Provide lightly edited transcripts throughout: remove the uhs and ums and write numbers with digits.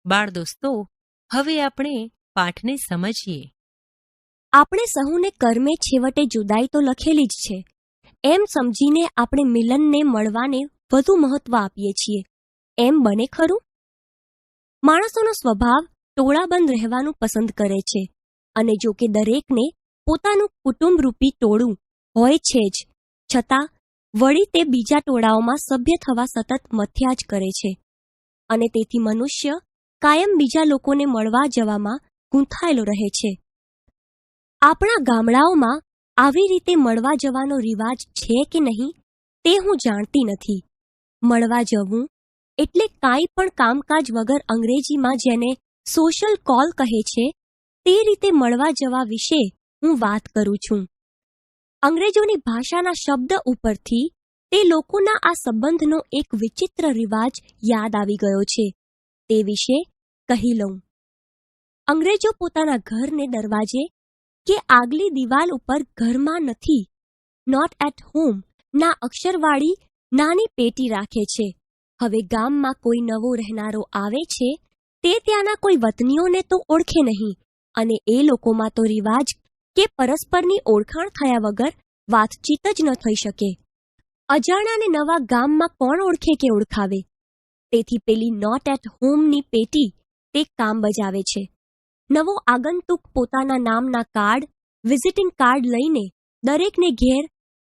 બાળ દોસ્તો, હવે આપણે પાઠને સમજીએ. આપણે સહુને કર્મે છેવટે જુદાઈ તો લખેલી જ છે, એમ સમજીને આપણે મિલનને મળવાને વધુ મહત્વ આપીએ છીએ. એમ બને ખરું? માણસોનો સ્વભાવ ટોળાબંધ રહેવાનું પસંદ કરે છે, અને જો કે દરેકને પોતાનું કુટુંબરૂપી ટોળું હોય છે જ, છતાં વળી તે બીજા ટોળાઓમાં સભ્ય થવા સતત મથ્યા જ કરે છે, અને તેથી મનુષ્ય કાયમ બીજા લોકોને મળવા જવામાં ગૂંથાયેલો રહે છે. આપણા ગામડાઓમાં આવી રીતે મળવા જવાનો રિવાજ છે કે નહીં તે હું જાણતી નથી. મળવા જવું એટલે કાંઈ પણ કામકાજ વગર અંગ્રેજીમાં જેને સોશિયલ કોલ કહે છે તે રીતે મળવા જવા વિશે હું વાત કરું છું. અંગ્રેજોની ભાષાના શબ્દ ઉપરથી તે લોકોના આ સંબંધનો એક વિચિત્ર રિવાજ યાદ આવી ગયો છે, તે વિશે કહી લઉં. અંગ્રેજો પોતાના ઘરને દરવાજે કે આગલી દિવાલ ઉપર ઘરમાં નથી, નોટ એટ હોમ ના અક્ષરવાળી નાની પેટી રાખે છે. હવે ગામમાં કોઈ નવો રહેનારો આવે છે તે ત્યાંના કોઈ વતનીઓને તો ઓળખે નહીં, અને એ લોકોમાં તો રિવાજ કે પરસ્પરની ઓળખાણ થયા વગર વાતચીત જ ન થઈ શકે. અજાણાને નવા ગામમાં કોણ ઓળખે કે ઓળખાવે? તેથી પેલી નોટ એટ હોમની પેટી તે કામ બજાવે છે. નવો આગંતુક પોતાના નામના કાર્ડ, વિઝિટિંગ કાર્ડ લઈને દરેકને ઘેર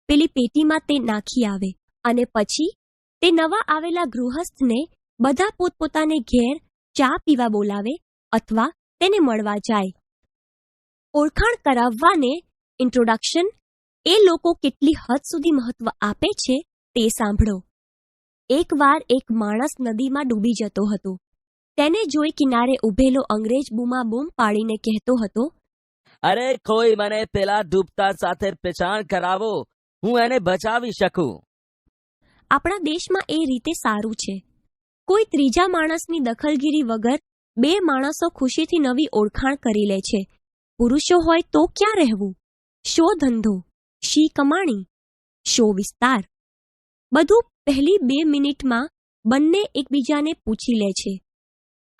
પેલી પેટીમાં તે નાખી આવે, અને પછી તે નવા આવેલા ગૃહસ્થને બધા પોતપોતાને ઘેર ચા પીવા બોલાવે અથવા તેને મળવા જાય. ઓળખાણ કરાવવાને ઇન્ટ્રોડક્શન એ લોકો કેટલી હદ સુધી મહત્વ આપે છે તે સાંભળો. એકવાર એક માણસ નદીમાં ડૂબી જતો હતો. તેને જોઈ કિનારે ઊભેલો અંગ્રેજ બૂમાબૂમ પાડીને કહેતો હતો, અરે કોઈ મને પેલા ડૂબતા સાથે પહેચાન કરાવો, હું એને બચાવી શકું. આપણા દેશમાં એ રીતે સારું છે. કોઈ ત્રીજા માણસની દખલગીરી વગર બે માણસો ખુશીથી નવી ઓળખાણ કરી લે છે. પુરુષો હોય તો ક્યાં રહેવું? શો ધંધો, શી કમાણી, શો વિસ્તાર, બધું પહેલી 2 મિનિટમાં બંને એકબીજાને પૂછી લે છે.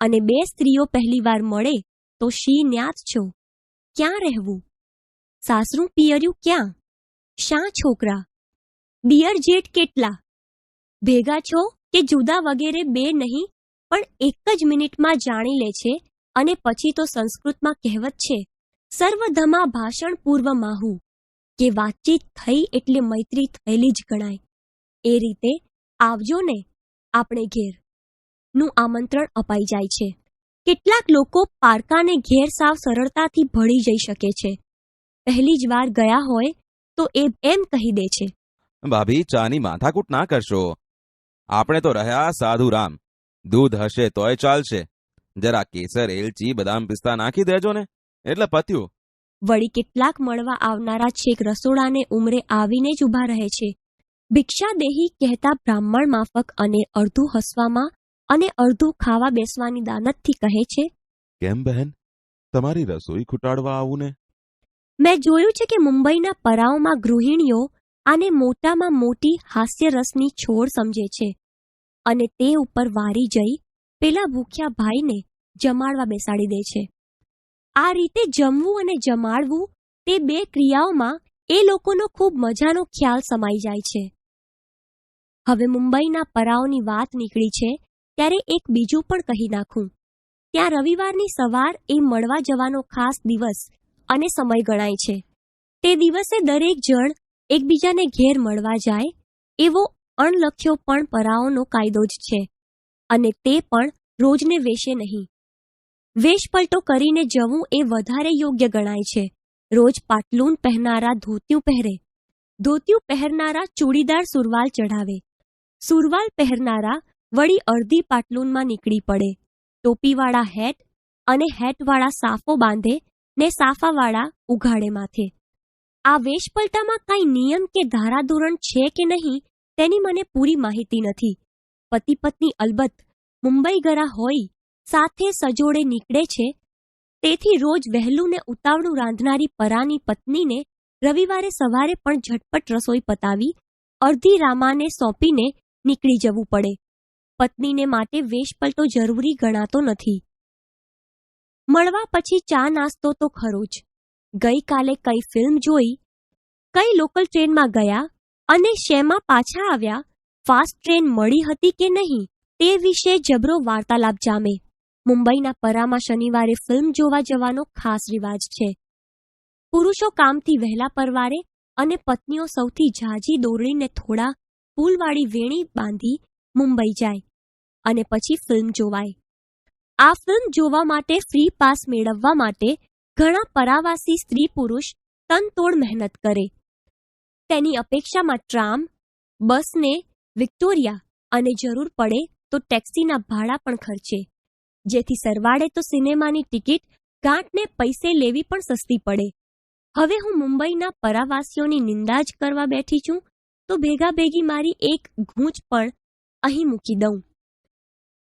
અને બે સ્ત્રીઓ પહેલીવાર મળે તો શી ન્યાત છો, ક્યાં રહેવું, સાસરું પિયર્યું ક્યાં, શા છોકરા, દિયર જેઠ કેટલા, ભેગા છો કે જુદા વગેરે બે નહીં પણ એક જ મિનિટમાં જાણી લે છે. અને પછી તો સંસ્કૃતમાં કહેવત છે, સર્વધમા ભાષણ પૂર્વ માહુ, કે વાતચીત થઈ એટલે મૈત્રી થયેલી જ ગણાય. એ રીતે આવજો ને આપણે ઘેર નું આમંત્રણ અપાઈ જાય છે. કેટલાક લોકો પારકાને ઘેર સાવ સરળતાથી ભળી જઈ શકે છે. પહેલી જ વાર ગયા હોય તો એ એમ કહી દે છે, ભાભી, ચાની માથાકૂટ ના કરશો. આપણે તો રહ્યા સાધુ રામ. દૂધ હશે તોય ચાલશે. જરા કેસર, એલચી, બદામ, પિસ્તા નાખી દેજો ને, એટલે પત્યું. વળી કેટલાક મળવા આવનારા છેક રસોડાને ઉમરે આવીને જ ઊભા રહે છે. ભિક્ષાદેહી કહેતા બ્રાહ્મણ માફક અને અડધું હસવામાં અને અડધું ખાવા બેસવાની દાનતથી કહે છે, કેમ બહેન, તમારી રસોઈ ખૂટાડવા આવું ને? મેં જોયું છે કે મુંબઈના પરાઓમાં ગૃહિણીઓ આને મોટામાં મોટી હાસ્યરસની છોડ સમજે છે, અને તે ઉપર વારી જઈ પેલા ભૂખ્યા ભાઈને જમાડવા બેસાડી દે છે. આ રીતે જમવું અને જમાડવું તે બે ક્રિયાઓમાં એ લોકોનો ખૂબ મજાનો ખ્યાલ સમાઈ જાય છે. હવે મુંબઈના પરાઓની વાત નીકળી છે ત્યારે એક બીજું પણ કહી નાખું. ત્યાં રવિવારની સવાર એ મળવા જવાનો ખાસ દિવસ અને સમય ગણાય છે. તે દિવસે દરેક જણ એકબીજાને ઘેર મળવા જાય એવો અણલખ્યો પણ પરાઓનો કાયદો જ છે, અને તે પણ રોજને વેશે નહીં. વેશપલટો કરીને જવું એ વધારે યોગ્ય ગણાય છે. રોજ પાટલુન પહેરનારા ધોતિયું પહેરે, ધોતિયું પહેરનારા ચૂડીદાર સુરવાલ ચઢાવે, સુરવાલ પહેરનારા વળી અડધી પાટલુનમાં નીકળી પડે, ટોપીવાળા હેટ અને હેટવાળા સાફો બાંધે ને સાફાવાળા ઉઘાડે માથે. આ વેશપલટામાં કાંઈ નિયમ કે ધારાધોરણ છે કે નહીં તેની મને પૂરી માહિતી નથી. પતિ પત્ની અલબત્ત મુંબઈ ગયા હોય સાથે સજોડે નીકળે છે. તેથી રોજ વહેલું ને ઉતાવળું રાંધનારી પરાની પત્નીને રવિવારે સવારે પણ ઝટપટ રસોઈ પતાવી અડધી રામાને સોંપીને નીકળી જવું પડે. પત્નીને માટે વેશપલટો જરૂરી ગણાતો નથી. મળવા પછી ચા નાસ્તો તો ખરો જ. ગઈકાલે કઈ ફિલ્મ જોઈ, કઈ લોકલ ટ્રેનમાં ગયા અને શેમાં પાછા આવ્યા, ફાસ્ટ ટ્રેન મળી હતી કે નહીં તે વિશે જબરો વાર્તાલાપ જામે. મુંબઈના પરામાં શનિવારે ફિલ્મ જોવા જવાનો ખાસ રિવાજ છે. પુરુષો કામથી વહેલા પરવારે અને પત્નીઓ સૌથી ઝાઝી દોરડીને થોડા ફૂલવાળી વેણી બાંધી મુંબઈ જાય અને પછી ફિલ્મ જોવાય. આ ફિલ્મ જોવા માટે ફ્રી પાસ મેળવવા માટે ઘણા પરાવાસી સ્ત્રી પુરુષ તનતોડ મહેનત કરે. તેની અપેક્ષામાં ટ્રામ, બસને, વિક્ટોરિયા અને જરૂર પડે તો ટેક્સીના ભાડા પણ ખર્ચે, જેથી સરવાળે તો સિનેમાની ટિકિટ ગાંઠને પૈસે લેવી પણ સસ્તી પડે. હવે હું મુંબઈના પરાવાસીઓની નિંદા જ કરવા બેઠી છું તો ભેગા ભેગી મારી એક ગૂંચ પણ અહીં મૂકી દઉં.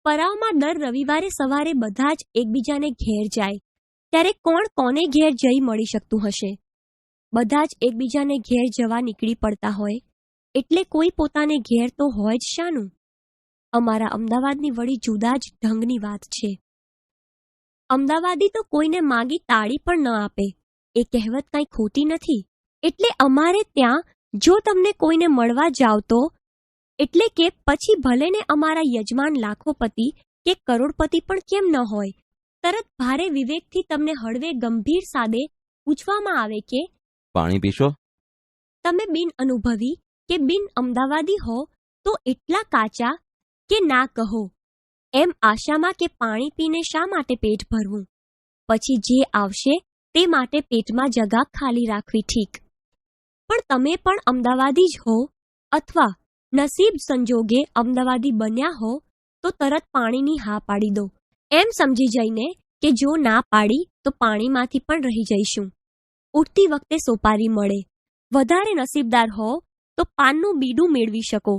પરાવમાં દર રવિવારે સવારે બધા જ એકબીજાને ઘેર જાય, ત્યારે કોણ કોને ઘેર જઈ મળી શકતું હશે? બધા જ એકબીજાને ઘેર જવા નીકળી પડતા હોય એટલે કોઈ પોતાને ઘેર તો હોય જ શાનું? અમારા અમદાવાદની વળી જુદા જ ઢંગની વાત છે. અમદાવાદી તો કોઈને માગી તાળી પણ ન આપે, એ કહેવત કાંઈ ખોટી નથી. એટલે અમારે ત્યાં જો તમને કોઈને મળવા જાવ તો, એટલે કે પછી ભલેને અમારા યજમાન લાખોપતિ કે કરોડપતિ પણ કેમ ન હોય, તરત ભારે વિવેકથી તમને હળવે ગંભીર સાદે પૂછવામાં આવે કે પાણી પીશો? તમે બિન અનુભવી કે બિન અમદાવાદી હો તો એટલા કાચા કે ના કહો, એમ આશામાં કે પાણી પીને શા માટે પેટ ભરવું, પછી જે આવશે તે માટે પેટમાં જગા ખાલી રાખવી ઠીક. પણ તમે પણ અમદાવાદી જ હો અથવા નસીબ સંજોગે અમદાવાદી બન્યા હો તો તરત પાણીની હા પાડી દો, એમ સમજી જઈને કે જો ના પાડી તો પાણીમાંથી પણ રહી જઈશું. ઉઠતી વખતે સોપારી મળે, વધારે નસીબદાર હો તો પાનનું બીડું મેળવી શકો.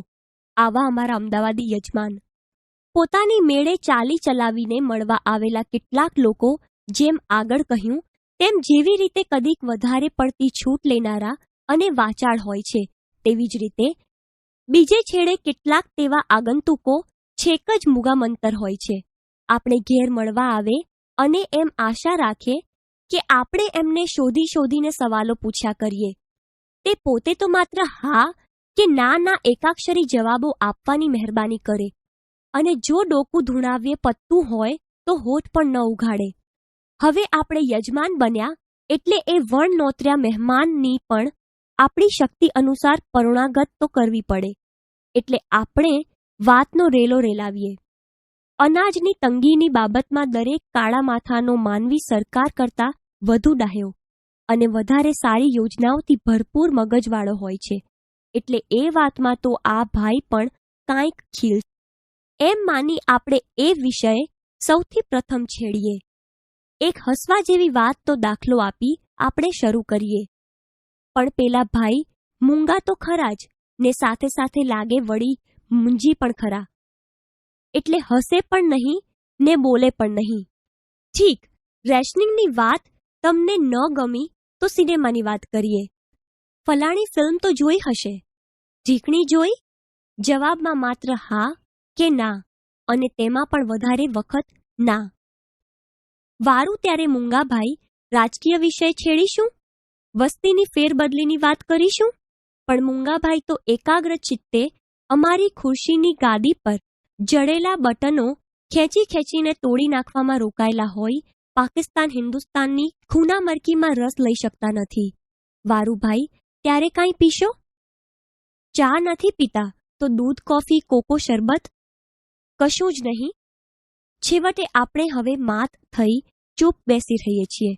આવા અમારા અમદાવાદી યજમાન. પોતાની મેળે ચાલી ચલાવીને મળવા આવેલા કેટલાક લોકો જેમ આગળ કહ્યું તેમ જેવી રીતે કદીક વધારે પડતી છૂટ લેનારા અને વાચાળ હોય છે, તેવી જ રીતે બીજે છેડે કેટલાક તેવા આગંતુકો છેક જ મુગામંતર હોય છે. આપણે ઘેર મળવા આવે અને એમ આશા રાખે કે આપણે એમને શોધીને સવાલો પૂછ્યા કરીએ. તે પોતે તો માત્ર હા કે ના એકાક્ષરી જવાબો આપવાની મહેરબાની કરે અને જો ડોકું ધૂણાવ્યે પત્તું હોય તો હોઠ પણ ન ઉઘાડે. હવે આપણે યજમાન બન્યા એટલે એ વણ નોતર્યા મહેમાનની પણ આપણી શક્તિ અનુસાર પરોણાગત તો કરવી પડે. એટલે આપણે વાતનો રેલો રેલાવીએ. અનાજની તંગીની બાબતમાં દરેક કાળા માથાનો માનવી સરકાર કરતાં વધુ ડાહ્યો અને વધારે સારી યોજનાઓથી ભરપૂર મગજવાળો હોય છે. એટલે એ વાતમાં તો આ ભાઈ પણ કાંઈક ખીલ એમ માની આપણે એ વિષય સૌથી પ્રથમ છેડીએ. એક હસવા જેવી વાત તો દાખલો આપી આપણે શરૂ કરીએ. પણ પેલા ભાઈ મૂંગા તો ખરા જ ને સાથે સાથે લાગે વળી મૂંજી પણ ખરા. એટલે હસે પણ નહીં ને બોલે પણ નહીં. ઠીક, રેશનિંગની વાત તમને ન ગમી તો સિનેમાની વાત કરીએ. ફલાણી ફિલ્મ તો જોઈ હશે. ઢીકણી જોઈ? જવાબમાં માત્ર હા કે ના, અને તેમાં પણ વધારે વખત ના. વારું ત્યારે મૂંગાભાઈ રાજકીય વિષય છેડીશું, વસ્તીની ફેરબદલીની વાત કરીશું. પણ મૂંગાભાઈ તો એકાગ્ર ચિત્તે અમારી ખુરશીની ગાદી પર જડેલા બટનો ખેંચીને તોડી નાખવામાં રોકાયેલા હોય પાકિસ્તાન હિન્દુસ્તાનની ખૂનામરકીમાં રસ લઈ શકતા નથી. વારુભાઈ, ત્યારે કાંઈ પીશો? ચા નથી પીતા તો દૂધ, કોફી, કોકો, શરબત? કશું જ નહીં. છેવટે આપણે હવે માત થઈ ચૂપ બેસી રહીએ છીએ.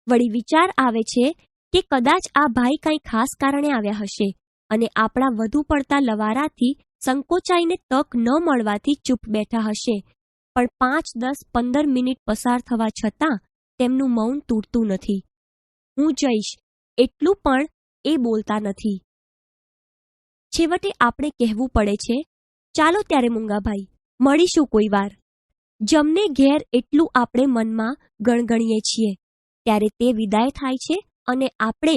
વળી વિચાર આવે છે કે કદાચ આ ભાઈ કંઈ ખાસ કારણે આવ્યા હશે અને આપણા વધુ પડતા લવારાથી સંકોચાઈને તક ન મળવાથી ચૂપ બેઠા હશે. પણ 5, 10, 15 મિનિટ પસાર થવા છતાં તેમનું મૌન તૂટતું નથી. હું જઈશ એટલું પણ એ બોલતા નથી. છેવટે આપણે કહેવું પડે છે, ચાલો ત્યારે મૂંગાભાઈ, મળીશું કોઈ વાર. જમને ઘેર એટલું આપણે મનમાં ગણગણીએ છીએ ત્યારે તે વિદાય થાય છે અને આપણે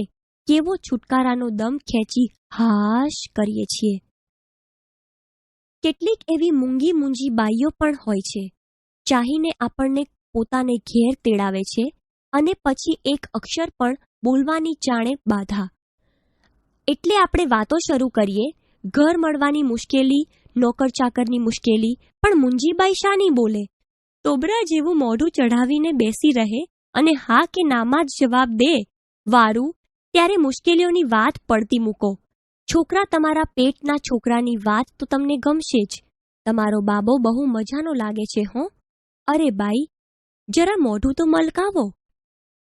કેવો છુટકારાનો દમ ખેંચી હાશ કરીએ છીએ. કેટલીક એવી મૂંગી બાઈઓ પણ હોય છે, ચાહીને આપણને પોતાને ઘેર તેડાવે છે અને પછી એક અક્ષર પણ બોલવાની જાણે બાધા. એટલે આપણે વાતો શરૂ કરીએ, ઘર મળવાની મુશ્કેલી, નોકર ચાકરની મુશ્કેલી, પણ મુંજીબાઈ શાની બોલે? તોબરા જેવું મોઢું ચઢાવીને બેસી રહે અને હા કે નામાં જ જવાબ દે. વારું ત્યારે મુશ્કેલીઓની વાત પડતી મૂકો. છોકરા તમારા પેટના છોકરાની વાત તો તમને ગમશે જ. તમારો બાબો બહુ મજાનો લાગે છે હો. અરે બાઈ, જરા મોઢું તો મલકાવો.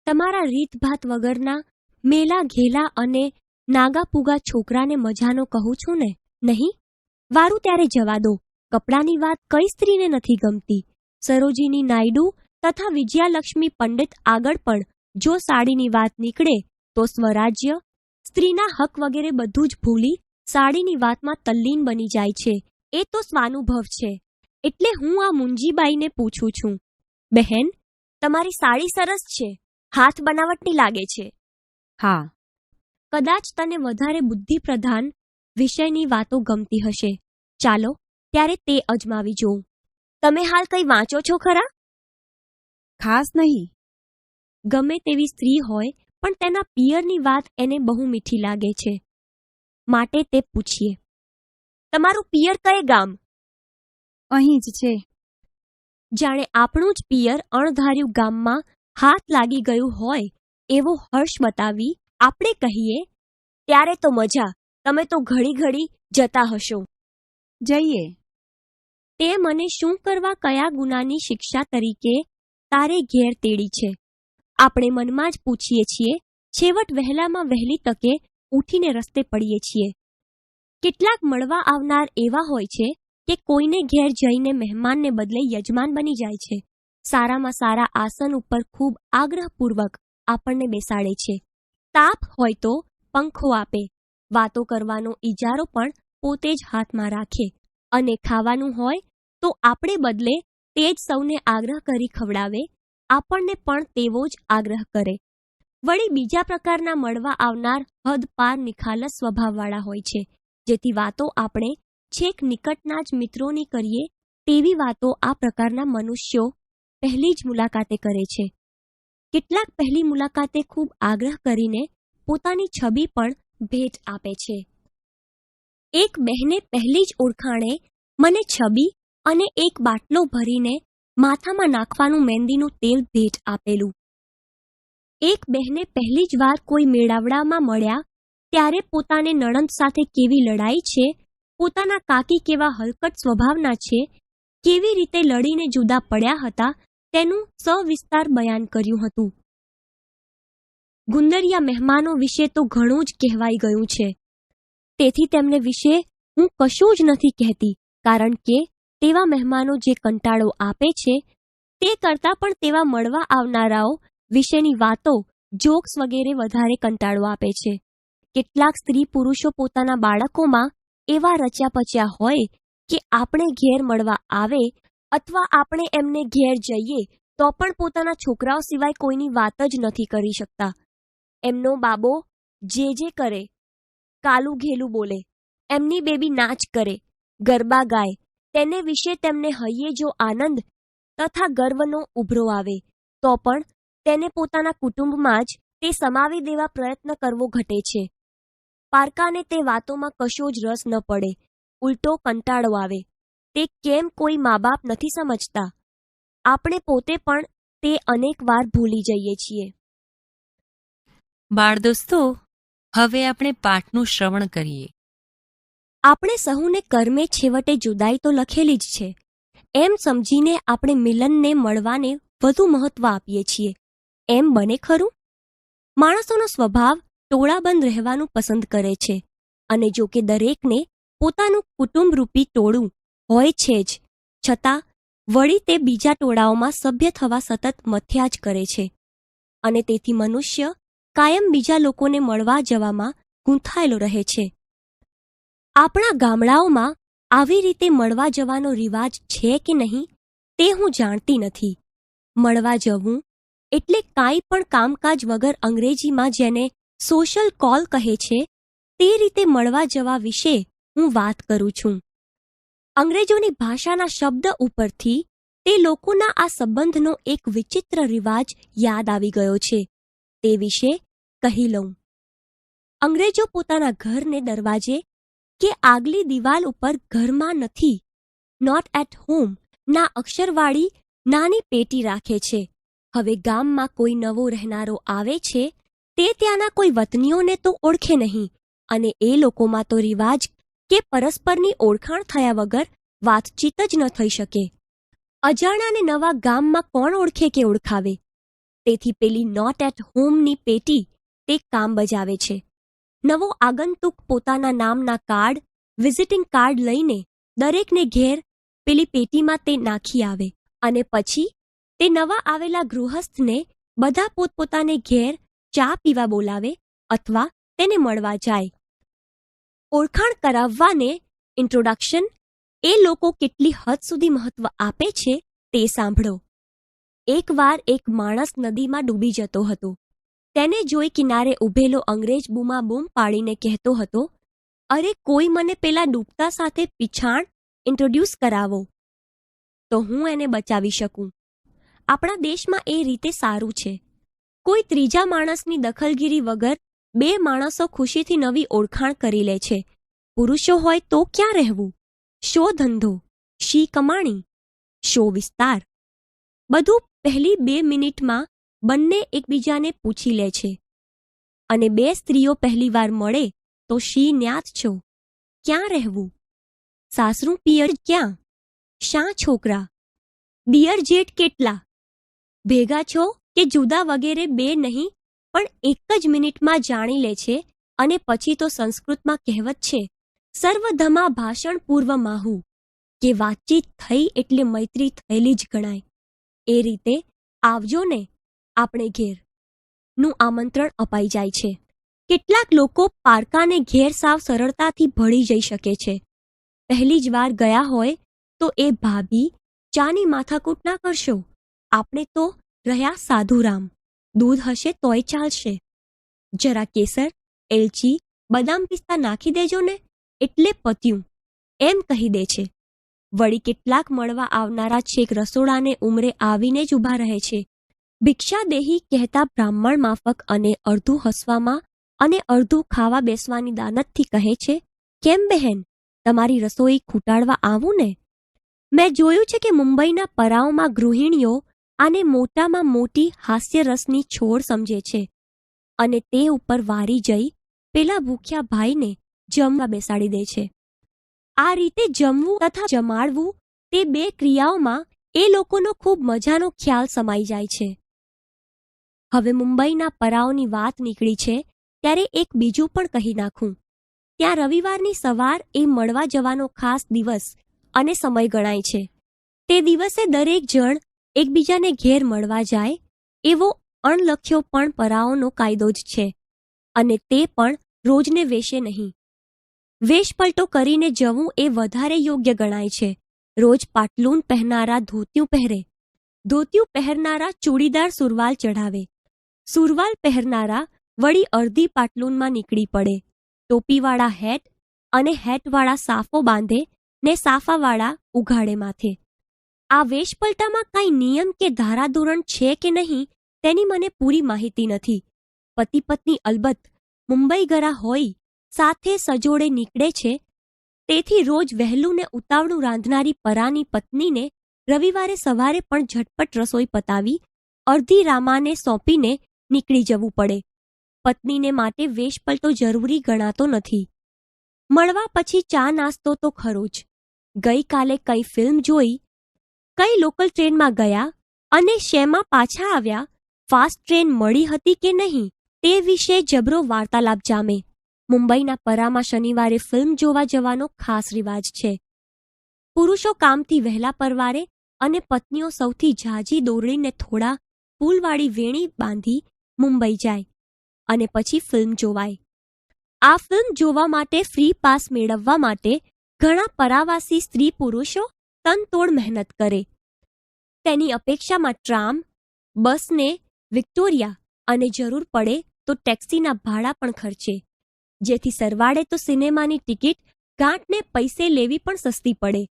તમારા રીતભાત વગરના મેલા ઘેલા અને નાગાપુગા છોકરાને મજાનો કહું છું ને, નહીં? વારું ત્યારે જવા દો. કપડાની વાત કઈ સ્ત્રીને નથી ગમતી? સરોજીની નાયડુ તથા વિજયાલક્ષ્મી પંડિત આગળ પણ જો સાડીની વાત નીકળે તો સ્વરાજ્ય, સ્ત્રીના હક વગેરે બધું જ ભૂલી સાડીની વાતમાં તલ્લીન બની જાય છે. એ તો સ્વાનુભવ છે. એટલે હું આ મુંજીબાઈને પૂછું છું, બહેન, તમારી સાડી સરસ છે, હાથ બનાવટની લાગે છે. હા. કદાચ તને વધારે બુદ્ધિપ્રધાન વિષયની વાતો ગમતી હશે. ચાલો ત્યારે તે અજમાવી જોઉં. તમે હાલ કંઈ વાંચો છો ખરા? ખાસ નહીં. ગમે તેવી સ્ત્રી હોય પણ તેના પિયરની વાત એને બહુ મીઠી લાગે છે, માટે તે પૂછીએ, તમારું પિયર કયે ગામ? અહીં જ છે. જાણે આપણું જ પિયર અણધાર્યું ગામમાં હાથ લાગી ગયું હોય એવો હર્ષ બતાવી આપણે કહીએ, ત્યારે તો મજા, તમે તો ઘડી ઘડી જતા હશો. જઈએ. તે મને શું કરવા કયા ગુનાની શિક્ષા તરીકે તારે ઘેર તેડી છે? આપણે મનમાં જ પૂછીએ છીએ. છેવટ વહેલામાં વહેલી તકે ઉઠીને રસ્તે પડીએ છીએ. કેટલાક મળવા આવનાર એવા હોય છે કે કોઈને ઘેર જઈને મહેમાનને બદલે યજમાન બની જાય છે. સારામાં સારા આસન ઉપર ખૂબ આગ્રહપૂર્વક આપણને બેસાડે છે. તાપ હોય તો પંખો આપે, વાતો કરવાનો ઈજારો પણ પોતે જ હાથમાં રાખે, અને ખાવાનું હોય તો આપણે બદલે તે જ સૌને આગ્રહ કરી ખવડાવે, આપણને પણ તેવો જ આગ્રહ કરે. વળી બીજા પ્રકારના મળવા આવનાર હદ પાર નિખાલસ સ્વભાવવાળા હોય છે, જેથી વાતો આપણે છેક નિકટના જ મિત્રોની કરીએ તેવી વાતો આ પ્રકારના મનુષ્યો પહેલી જ મુલાકાતે કરે છે. કેટલાક પહેલી મુલાકાતે ખૂબ આગ્રહ કરીને પોતાની છબી પણ ભેટ આપે છે. એક બહેને પહેલી જ ઓળખાણે મને છબી અને એક બાટલો ભરીને માથામાં નાખવાનું મહેંદીનું તેલ ભેટ આપેલું. એક બહેને પહેલી જ વાર કોઈ મેળાવડામાં મળ્યા ત્યારે પોતાને નણંદ સાથે કેવી લડાઈ છે, પોતાના કાકી કેવા હલકટ સ્વભાવના છે, કેવી રીતે લડીને જુદા પડ્યા હતા તેનું સવિસ્તાર બયાન કર્યું હતું. ગુંદરિયા મહેમાનો વિશે તો ઘણું જ કહેવાઈ ગયું છે, તેથી તેમને વિશે હું કશું જ નથી કહેતી, કારણ કે તેવા મહેમાનો જે કંટાળો આપે છે તે કરતાં પણ તેવા મળવા આવનારાઓ વિશેની વાતો, જોક્સ વગેરે વધારે કંટાળો આપે છે. કેટલાક સ્ત્રી પુરુષો પોતાના બાળકોમાં એવા રચ્યા પચ્યા હોય કે આપણે ઘેર મળવા આવે અથવા આપણે એમને ઘેર જઈએ તો પણ પોતાના છોકરાઓ સિવાય કોઈની વાત જ નથી કરી શકતા. એમનો બાબો જે કરે, કાલું ઘેલું બોલે, એમની બેબી નાચ કરે, ગરબા ગાય, તેને વિશે તેમને હૈયે જો આનંદ તથા ગર્વનો ઉભરો આવે તો પણ તેને પોતાના કુટુંબમાં જ તે સમાવી દેવા પ્રયત્ન કરવો ઘટે છે. પારકાને તે વાતોમાં કશો જ રસ ન પડે, ઉલટો કંટાળો આવે. તે કેમ કોઈ મા બાપ નથી સમજતા? આપણે પોતે પણ તે અનેક વાર ભૂલી જઈએ છીએ. બાળ દોસ્તો, હવે આપણે પાઠનું શ્રવણ કરીએ. આપણે સહુને કર્મે છેવટે જુદાઈ તો લખેલી જ છે, એમ સમજીને આપણે મિલનને મળવાને વધુ મહત્વ આપીએ છીએ. એમ બને ખરું? માણસોનો સ્વભાવ ટોળાબંધ રહેવાનું પસંદ કરે છે, અને જો કે દરેકને પોતાનું કુટુંબરૂપી ટોળું હોય છે જ, છતાં વળી તે બીજા ટોળાઓમાં સભ્ય થવા સતત મથ્યા જ કરે છે, અને તેથી મનુષ્ય કાયમ બીજા લોકોને મળવા જવામાં ગૂંથાયેલો રહે છે. આપણા ગામડાઓમાં આવી રીતે મળવા જવાનો રિવાજ છે કે નહીં તે હું જાણતી નથી. મળવા જવું એટલે કાંઈ પણ કામકાજ વગર અંગ્રેજીમાં જેને સોશિયલ કોલ કહે છે તે રીતે મળવા જવા વિશે હું વાત કરું છું. અંગ્રેજોની ભાષાના શબ્દ ઉપરથી તે લોકોના આ સંબંધનો એક વિચિત્ર રિવાજ યાદ આવી ગયો છે. તે વિશે કહી લઉં. અંગ્રેજો પોતાના ઘરને દરવાજે કે આગલી દિવાલ ઉપર ઘરમાં નથી, નોટ એટ હોમ ના અક્ષરવાળી નાની પેટી રાખે છે. હવે ગામમાં કોઈ નવો રહેનારો આવે છે તે ત્યાંના કોઈ વતનીઓને તો ઓળખે નહીં, અને એ લોકોમાં તો રિવાજ કે પરસ્પરની ઓળખાણ થયા વગર વાતચીત જ ન થઈ શકે. અજાણાને નવા ગામમાં કોણ ઓળખે કે ઓળખાવે? તેથી પેલી નોટ એટ હોમની પેટી તે કામ બજાવે છે. નવો આગંતુક પોતાના નામના કાર્ડ, વિઝિટિંગ કાર્ડ લઈને દરેકને ઘેર પેલી પેટીમાં તે નાખી આવે, અને પછી તે નવા આવેલા ગૃહસ્થને બધા પોતપોતાને ઘેર ચા પીવા બોલાવે અથવા તેને મળવા જાય. ઓળખાણ કરાવવાને ઇન્ટ્રોડક્શન એ લોકો કેટલી હદ સુધી મહત્વ આપે છે તે સાંભળો. એકવાર એક માણસ નદીમાં ડૂબી જતો હતો. તેને જોઈ કિનારે ઊભેલો અંગ્રેજ બૂમાબૂમ પાડીને કહેતો હતો, અરે કોઈ મને પેલા ડૂબતા સાથે પીછાણ ઇન્ટ્રોડ્યુસ કરાવો તો હું એને બચાવી શકું. આપણા દેશમાં એ રીતે સારું છે. કોઈ ત્રીજા માણસની દખલગીરી વગર બે માણસો ખુશીથી નવી ઓળખાણ કરી લે છે. પુરુષો હોય તો ક્યાં રહેવું? શો ધંધો, શી કમાણી, શો વિસ્તાર, બધું પહેલી 2 મિનિટમાં બંને એકબીજાને પૂછી લે છે. અને બે સ્ત્રીઓ પહેલીવાર મળે તો શી ન્યાત છો, ક્યાં રહેવું, સાસરું પિયર ક્યાં, શા છોકરા, દિયર જેઠ કેટલા, ભેગા છો કે જુદા વગેરે બે નહીં પણ એક જ મિનિટમાં જાણી લે છે. અને પછી તો સંસ્કૃતમાં કહેવત છે, સર્વધમા ભાષણ પૂર્વ માહુ, કે વાતચીત થઈ એટલે મૈત્રી થયેલી જ ગણાય. એ રીતે આવજો ને આપણે ઘેર નું આમંત્રણ અપાઈ જાય છે. કેટલાક લોકો પારકાને ઘેર સાવ સરળતાથી ભળી જઈ શકે છે. પહેલી જ વાર ગયા હોય તો એ ભાભી ચાની માથાકૂટ ના કરશો, આપણે તો રહ્યા સાધુરામ, દૂધ હશે તોય ચાલશે, જરા કેસર, એલચી, બદામ પિસ્તા નાખી દેજો ને એટલે પત્યું, એમ કહી દે છે. વળી કેટલાક મળવા આવનારા છેક રસોડાને ઉમરે આવીને જ ઊભા રહે છે. ભિક્ષાદેહી કહેતા બ્રાહ્મણ માફક અને અડધું હસવામાં અને અડધું ખાવા બેસવાની દાનતથી કહે છે, કેમ બહેન, તમારી રસોઈ ખૂટાડવા આવું ને? મેં જોયું છે કે મુંબઈના પરાઓમાં ગૃહિણીઓ આને મોટામાં મોટી હાસ્યરસની છોડ સમજે છે અને તે ઉપર વારી જઈ પેલા ભૂખ્યા ભાઈને જમવા બેસાડી દે છે. આ રીતે જમવું તથા જમાડવું તે બે ક્રિયાઓમાં એ લોકોનો ખૂબ મજાનો ખ્યાલ સમાઈ જાય છે. હવે મુંબઈના પરાઓની વાત નીકળી છે ત્યારે એક બીજું પણ કહી નાખું. ત્યાં રવિવારની સવાર એ મળવા જવાનો ખાસ દિવસ અને સમય ગણાય છે. તે દિવસે દરેક જણ એકબીજાને ઘેર મળવા જાય એવો અણલખ્યો પણ પરાઓનો કાયદો જ છે, અને તે પણ રોજને વેશે નહીં. વેશપલટો કરીને જવું એ વધારે યોગ્ય ગણાય છે. રોજ પાટલુન પહેરનારા ધોતિયું પહેરે, ધોતિયું પહેરનારા ચૂડીદાર સુરવાલ ચઢાવે, સુરવાલ પહેરનારા વળી અડધી પાટલુનમાં નીકળી પડે, ટોપીવાળા હેટ અને હેટવાળા સાફો બાંધે ને સાફાવાળા ઉઘાડે માથે. આ વેશપલટામાં કાંઈ નિયમ કે ધારાધોરણ છે કે નહીં તેની મને પૂરી માહિતી નથી. પતિ પત્ની અલબત્ત મુંબઈ ગરા હોય સાથે સજોડે નીકળે છે. તેથી રોજ વહેલું ને ઉતાવળું રાંધનારી પરાની પત્નીને રવિવારે સવારે પણ ઝટપટ રસોઈ પતાવી અડધી રામાને સોંપીને નીકળી જવું પડે. પત્નીને માટે વેશપલટો જરૂરી ગણાતો નથી. મળવા પછી ચા નાસ્તો તો ખરો જ. ગઈકાલે કઈ ફિલ્મ જોઈ, કઈ લોકલ ટ્રેનમાં ગયા અને શેમાં પાછા આવ્યા, ફાસ્ટ ટ્રેન મળી હતી કે નહીં તે વિશે જબરો વાર્તાલાપ જામે. મુંબઈના પરામાં શનિવારે ફિલ્મ જોવા જવાનો ખાસ રિવાજ છે. પુરુષો કામથી વહેલા પરવારે અને પત્નીઓ સૌથી ઝાઝી દોરડીને થોડા ફૂલવાળી વેણી બાંધી મુંબઈ જાય અને પછી ફિલ્મ જોવાય. આ ફિલ્મ જોવા માટે ફ્રી પાસ મેળવવા માટે ઘણા પરાવાસી સ્ત્રી પુરુષો તનતોડ મહેનત કરે. તેની અપેક્ષામાં ટ્રામ, બસને, વિક્ટોરિયા અને જરૂર પડે તો ટેક્સીના ભાડા પણ ખર્ચે, જેથી સરવાળે તો સિનેમાની ટિકિટ ગાંઠને પૈસે લેવી પણ સસ્તી પડે.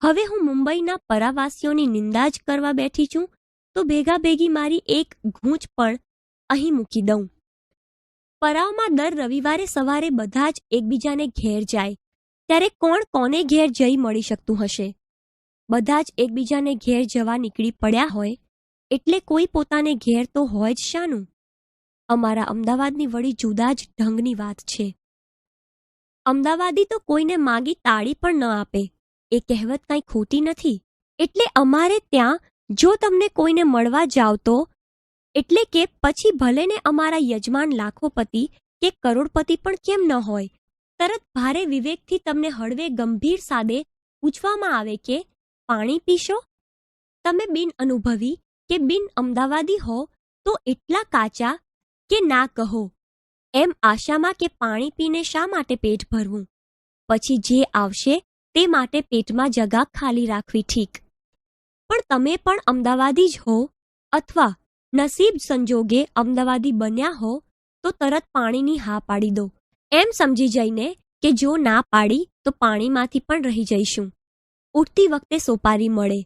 હવે હું મુંબઈના પરાવાસીઓની નિંદા જ કરવા બેઠી છું તો ભેગા ભેગી મારી એક ગૂંચ પણ અહીં મૂકી દઉં. પરાવમાં દર રવિવારે સવારે બધા જ એકબીજાને ઘેર જાય, ત્યારે કોણ કોને ઘેર જઈ મળી શકતું હશે? બધા જ એકબીજાને ઘેર જવા નીકળી પડ્યા હોય એટલે કોઈ પોતાને ઘેર તો હોય જ શાનું? અમારા અમદાવાદની વળી જુદા જ ઢંગની વાત છે. અમદાવાદી તો કોઈને માગી તાળી પણ ન આપે, એ કહેવત કાંઈ ખોટી નથી. એટલે અમારે ત્યાં જો તમને કોઈને મળવા જાવ તો, એટલે કે પછી ભલે ને અમારા યજમાન લાખોપતિ કે કરોડપતિ પણ કેમ ન હોય, તરત ભારે વિવેકથી તમને હળવે ગંભીર સાદે પૂછવામાં આવે કે પાણી પીશો? તમે બિન અનુભવી કે બિન અમદાવાદી હો તો એટલા કાચા કે ના કહો, એમ આશામાં કે પાણી પીને શા માટે પેટ ભરવું? પછી જે આવશે તે માટે પેટમાં જગા ખાલી રાખવી ઠીક. પણ તમે પણ અમદાવાદી જ હો અથવા નસીબ સંજોગે અમદાવાદી બન્યા હો તો તરત પાણીની હા પાડી દો, એમ સમજી જઈને કે જો ના પાડી તો પાણીમાંથી પણ રહી જઈશું. ઉઠતી વખતે સોપારી મળે,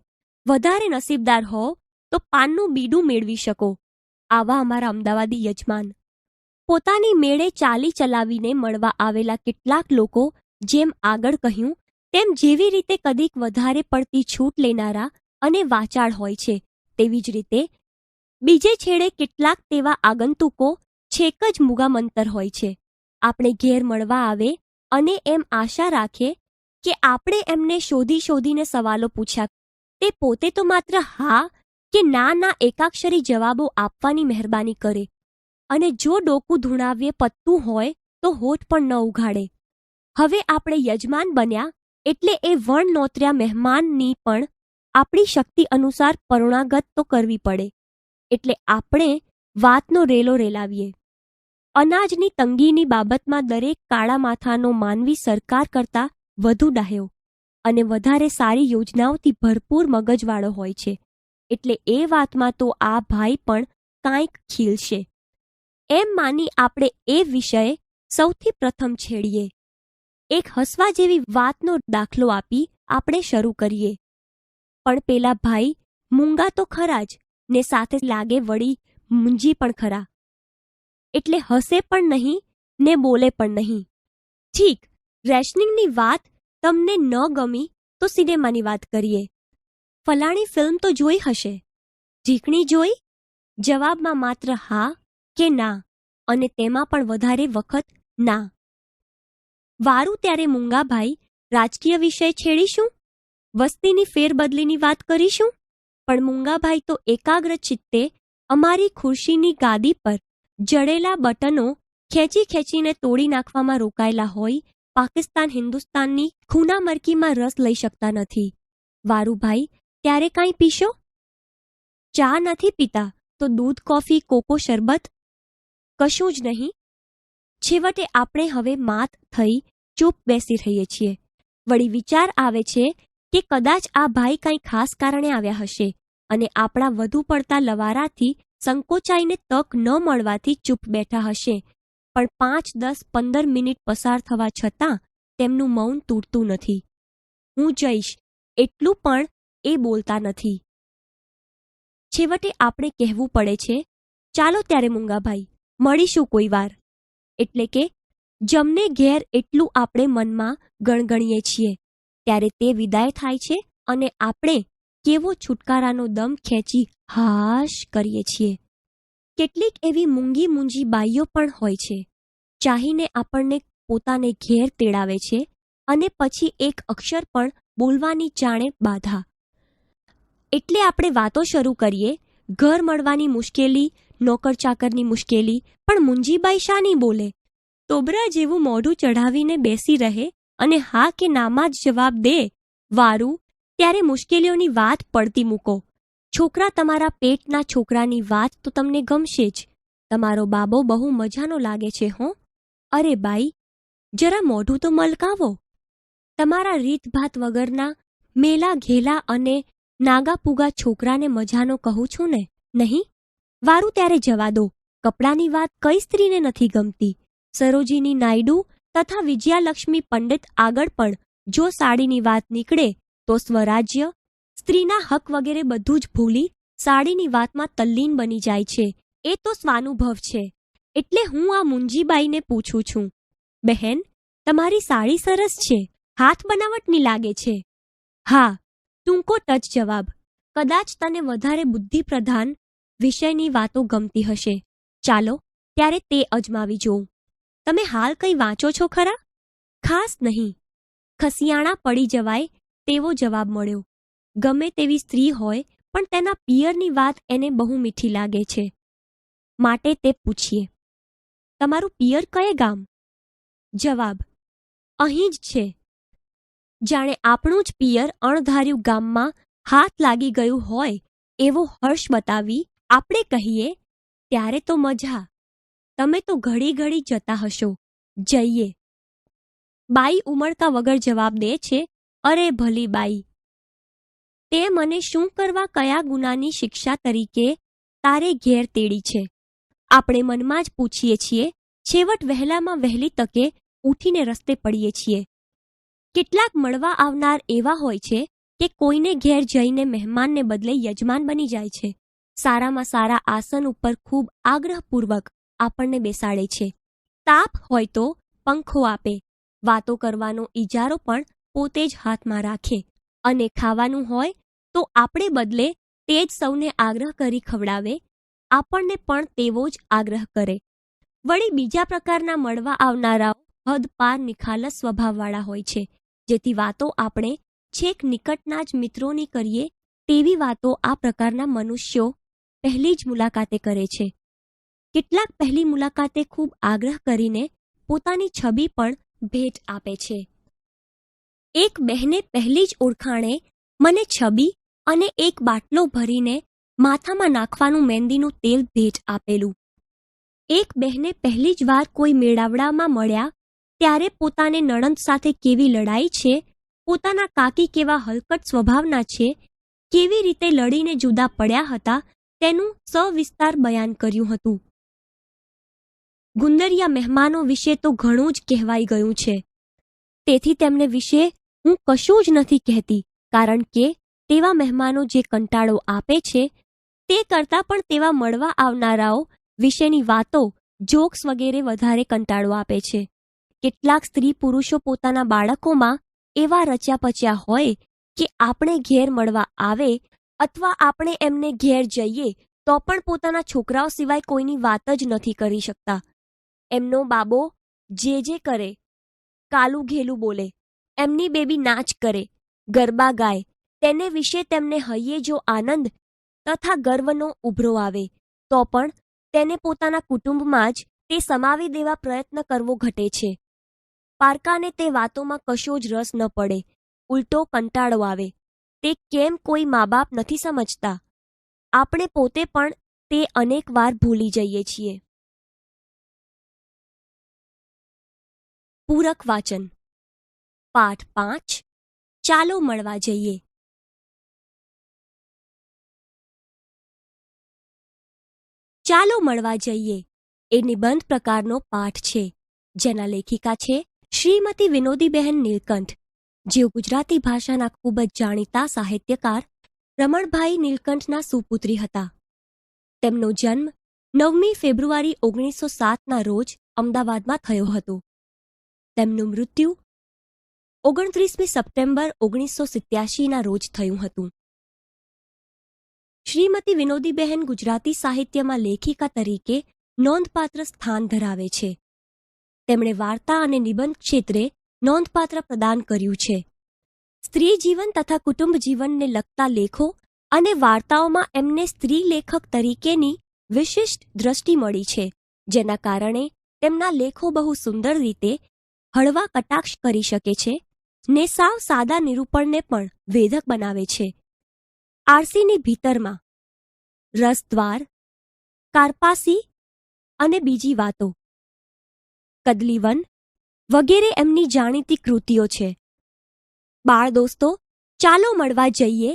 વધારે નસીબદાર હો તો પાનનું બીડું મેળવી શકો. આવા અમારા અમદાવાદી યજમાન. પોતાની મેળે ચાલી ચલાવીને મળવા આવેલા કેટલાક લોકો જેમ આગળ કહ્યું તેમ જેવી રીતે કદીક વધારે પડતી છૂટ લેનારા અને વાચાળ હોય છે, તેવી જ રીતે બીજે છેડે કેટલાક તેવા આગંતુકો છેક જ મુગામંતર હોય છે. આપણે ઘેર મળવા આવે અને એમ આશા રાખે કે આપણે એમને શોધી શોધીને સવાલો પૂછ્યા, તે પોતે તો માત્ર હા કે ના એકાક્ષરી જવાબો આપવાની મહેરબાની કરે અને જો ડોકું ધૂણાવ્યે પત્તું હોય તો હોઠ પણ ન ઉઘાડે. હવે આપણે યજમાન બન્યા એટલે એ વણ નોતર્યા મહેમાનની પણ આપણી શક્તિ અનુસાર પરોણાગત તો કરવી પડે. એટલે આપણે વાતનો રેલો રેલાવીએ. અનાજની તંગીની બાબતમાં દરેક કાળા માથાનો માનવી સરકાર કરતાં વધુ ડાહ્યો અને વધારે સારી યોજનાઓથી ભરપૂર મગજવાળો હોય છે. એટલે એ વાતમાં તો આ ભાઈ પણ કાંઈક ખીલશે એમ માની આપણે એ વિષય સૌથી પ્રથમ છેડીએ. એક હસવા જેવી વાતનો દાખલો આપી આપણે શરૂ કરીએ. પણ પેલા ભાઈ મૂંગા તો ખરા જ ને સાથે લાગે વળી મૂંજી પણ ખરા. એટલે હસે પણ નહીં ને બોલે પણ નહીં. ઠીક, રેશનિંગની વાત તમને ન ગમી તો સિનેમાની વાત કરીએ. ફલાણી ફિલ્મ તો જોઈ હશે. ઢીકણી જોઈ? જવાબમાં માત્ર હા કે ના, અને તેમાં પણ વધારે વખત ના. વારું ત્યારે મૂંગાભાઈ રાજકીય વિષય છેડીશું, વસ્તીની ફેરબદલીની વાત કરીશું. પણ મૂંગાભાઈ તો એકાગ્ર ચિત્તે અમારી ખુરશીની ગાદી પર જડેલા બટનો ખેંચી ખેંચીને તોડી નાખવામાં રોકાયેલા હોય પાકિસ્તાન હિન્દુસ્તાનની ખૂનામરકીમાં રસ લઈ શકતા નથી. વારુભાઈ, ત્યારે કાંઈ પીશો? ચા નથી પીતા તો દૂધ, કોફી, કોકો, શરબત? કશું જ નહીં. છેવટે આપણે હવે માત થઈ ચૂપ બેસી રહીએ છીએ. વળી વિચાર આવે છે કે કદાચ આ ભાઈ કાંઈ ખાસ કારણે આવ્યા હશે અને આપણા વધુ પડતા લવારાથી સંકોચાઈને તક ન મળવાથી ચૂપ બેઠા હશે. પણ 5, 10, 15 મિનિટ પસાર થવા છતાં તેમનું મૌન તૂટતું નથી. હું જઈશ એટલું પણ એ બોલતા નથી. છેવટે આપણે કહેવું પડે છે, ચાલો ત્યારે મૂંગાભાઈ મળીશું કોઈ વાર. એટલે કે જમને ઘેર એટલું આપણે મનમાં ગણગણીએ છીએ. ત્યારે તે વિદાય થાય છે અને આપણે કેવો છુટકારાનો દમ ખેંચી હાશ કરીએ છીએ. કેટલીક એવી મૂંગી મૂંજી બાઈઓ પણ હોય છે, ચાહીને આપણને પોતાને ઘેર તેડાવે છે અને પછી એક અક્ષર પણ બોલવાની જાણે બાધા. એટલે આપણે વાતો શરૂ કરીએ, ઘર મળવાની મુશ્કેલી, નોકર ચાકરની મુશ્કેલી, પણ મૂંજીબાઈ શાની બોલે? તોબરા જેવું મોઢું ચઢાવીને બેસી રહે અને હા કે નામાં જ જવાબ દે. વારું ત્યારે મુશ્કેલીઓની વાત પડતી મૂકો. છોકરા તમારા પેટના છોકરાની વાત તો તમને ગમશે જ. તમારો બાબો બહુ મજાનો લાગે છે હો. અરે બાઈ, જરા મોઢું તો મલકાવો. તમારા રીતભાત વગરના મેલા ઘેલા અને નાગાપુગા છોકરાને મજાનો કહું છું ને, નહીં? વારું ત્યારે જવા દો. કપડાની વાત કઈ સ્ત્રીને નથી ગમતી? સરોજીની નાયડુ તથા વિજયાલક્ષ્મી પંડિત આગળ પણ જો સાડીની વાત નીકળે તો સ્વરાજ્ય, સ્ત્રીના હક વગેરે બધું જ ભૂલી સાડીની વાતમાં તલ્લીન બની જાય છે. એ તો સ્વાનુભવ છે. એટલે હું આ મુંજીબાઈને પૂછું છું, બહેન, તમારી સાડી સરસ છે, હાથ બનાવટની લાગે છે. હા, ટૂંકો ટચ જવાબ. કદાચ તને વધારે બુદ્ધિપ્રધાન વિષયની વાતો ગમતી હશે. ચાલો ત્યારે તે અજમાવી જોઉં. તમે હાલ કંઈ વાંચો છો ખરા? ખાસ નહીં. ખસિયાણા પડી જવાય તેવો જવાબ મળ્યો. ગમે તેવી સ્ત્રી હોય પણ તેના પિયરની વાત એને બહુ મીઠી લાગે છે. માટે તે પૂછીએ, તમારું પિયર કયે ગામ? જવાબ, અહીં જ છે. જાણે આપણું જ પિયર અણધાર્યું ગામમાં હાથ લાગી ગયું હોય એવો હર્ષ બતાવી આપણે કહીએ, ત્યારે તો મજા. તમે તો ઘડી ઘડી જતા હશો. જઈએ. બાઈ ઉમળકા વગર જવાબ દે છે, અરે ભલી બાઈ, તે મને શું કરવા કયા ગુનાની શિક્ષા તરીકે તારે ઘેર તેડી છે? આપણે મનમાં જ પૂછીએ છીએ. છેવટ વહેલામાં વહેલી તકે ઉઠીને રસ્તે પડીએ છીએ. કેટલાક મળવા આવનાર એવા હોય છે કે કોઈને ઘેર જઈને મહેમાનને બદલે યજમાન બની જાય છે. સારામાં સારા આસન ઉપર ખૂબ આગ્રહપૂર્વક આપણને બેસાડે છે. તાપ હોય તો પંખો આપે. વાતો કરવાનો ઈજારો પણ પોતે જ હાથમાં રાખે. અને ખાવાનું હોય તો આપણે બદલે તે જ સૌને આગ્રહ કરી ખવડાવે. આપણને પણ તેવો જ આગ્રહ કરે. વળી બીજા પ્રકારના મળવા આવનારાઓ હદ પાર નિખાલસ સ્વભાવવાળા હોય છે. જેથી વાતો આપણે છેક નિકટના જ મિત્રોની કરીએ તેવી વાતો આ પ્રકારના મનુષ્યો પહેલી જ મુલાકાતે કરે છે. કેટલાક પહેલી મુલાકાતે ખૂબ આગ્રહ કરીને પોતાની છબી પણ ભેટ આપે છે. એક બહેને પહેલી જ ઓળખાણે મને છબી અને એક બાટલો ભરીને માથામાં નાખવાનું મહેંદીનું તેલ ભેટ આપેલું. એક બહેને પહેલી જ વાર કોઈ મેળાવડામાં મળ્યા ત્યારે પોતાને નણંદ સાથે કેવી લડાઈ છે, પોતાના કાકી કેવા હલકટ સ્વભાવના છે, કેવી રીતે લડીને જુદા પડ્યા હતા તેનું સવિસ્તાર બયાન કર્યું હતું. ગુંદરિયા મહેમાનો વિશે તો ઘણું જ કહેવાઈ ગયું છે. તેથી તેમને વિશે હું કશું જ નથી કહેતી, કારણ કે તેવા મહેમાનો જે કંટાળો આપે છે તે કરતાં પણ તેવા મળવા આવનારાઓ વિશેની વાતો, જોક્સ વગેરે વધારે કંટાળો આપે છે. કેટલાક સ્ત્રી પુરુષો પોતાના બાળકોમાં એવા રચ્યા પચ્યા હોય કે આપણે ઘેર મળવા આવે અથવા આપણે એમને ઘેર જઈએ તો પણ પોતાના છોકરાઓ સિવાય કોઈની વાત જ નથી કરી શકતા. એમનો બાબો જે કરે, કાલું ઘેલું બોલે, એમની બેબી નાચ કરે, ગરબા ગાય, તેને વિશે તેમને હૈયે જો આનંદ તથા ગર્વનો ઉભરો આવે તો પણ તેને પોતાના કુટુંબમાં જ તે સમાવી દેવા પ્રયત્ન કરવો ઘટે છે. પારકાને તે વાતોમાં કશો જ રસ ન પડે, ઉલટો કંટાળો આવે. તે કેમ કોઈ મા બાપ નથી સમજતા. આપણે પોતે પણ તે અનેક વાર ભૂલી જઈએ છીએ. પૂરક વાચન. પાઠ 5. ચાલો મળવા જઈએ. ચાલો મળવા જઈએ એ નિબંધ પ્રકારનો પાઠ છે, જેના લેખિકા છે શ્રીમતી વિનોદીબહેન નીલકંઠ, જેઓ ગુજરાતી ભાષાના ખૂબ જ જાણીતા સાહિત્યકાર રમણભાઈ નીલકંઠના સુપુત્રી હતા. તેમનો જન્મ 9મી ફેબ્રુઆરી 1907ના રોજ અમદાવાદમાં થયો હતો. તેમનું મૃત્યુ 29મી સપ્ટેમ્બર 1987ના રોજ થયું હતું. શ્રીમતી વિનોદીબહેન ગુજરાતી સાહિત્યમાં લેખિકા તરીકે નોંધપાત્ર સ્થાન ધરાવે છે. તેમણે વાર્તા અને નિબંધ ક્ષેત્રે નોંધપાત્ર પ્રદાન કર્યું છે. સ્ત્રી જીવન તથા કુટુંબ જીવનને લગતા લેખો અને વાર્તાઓમાં એમને સ્ત્રી લેખક તરીકેની વિશિષ્ટ દ્રષ્ટિ મળી છે, જેના કારણે તેમના લેખો બહુ સુંદર રીતે હળવા કટાક્ષ કરી શકે છે ને સાવ સાદા નિરૂપણને પણ વેધક બનાવે છે. આરસીની ભીતરમાં, રસદ્વાર, કારપાસી અને બીજી વાતો, કદલીવન વગેરે એમની જાણીતી કૃતિઓ છે. બાળ દોસ્તો, ચાલો મળવા જઈએ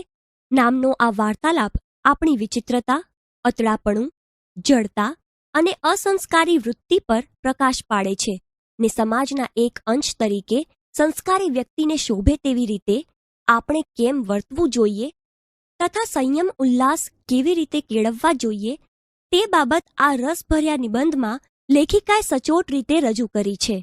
નામનો આ વાર્તાલાપ આપણી વિચિત્રતા, અતડાપણું, જડતા અને અસંસ્કારી વૃત્તિ પર પ્રકાશ પાડે છે ને સમાજના એક અંશ તરીકે સંસ્કારી વ્યક્તિને શોભે તેવી રીતે આપણે કેમ વર્તવું જોઈએ તથા સંયમ ઉલ્લાસ કેવી રીતે કેળવવા જોઈએ તે બાબત આ રસભર્યા નિબંધમાં લેખિકાએ સચોટ રીતે રજૂ કરી છે.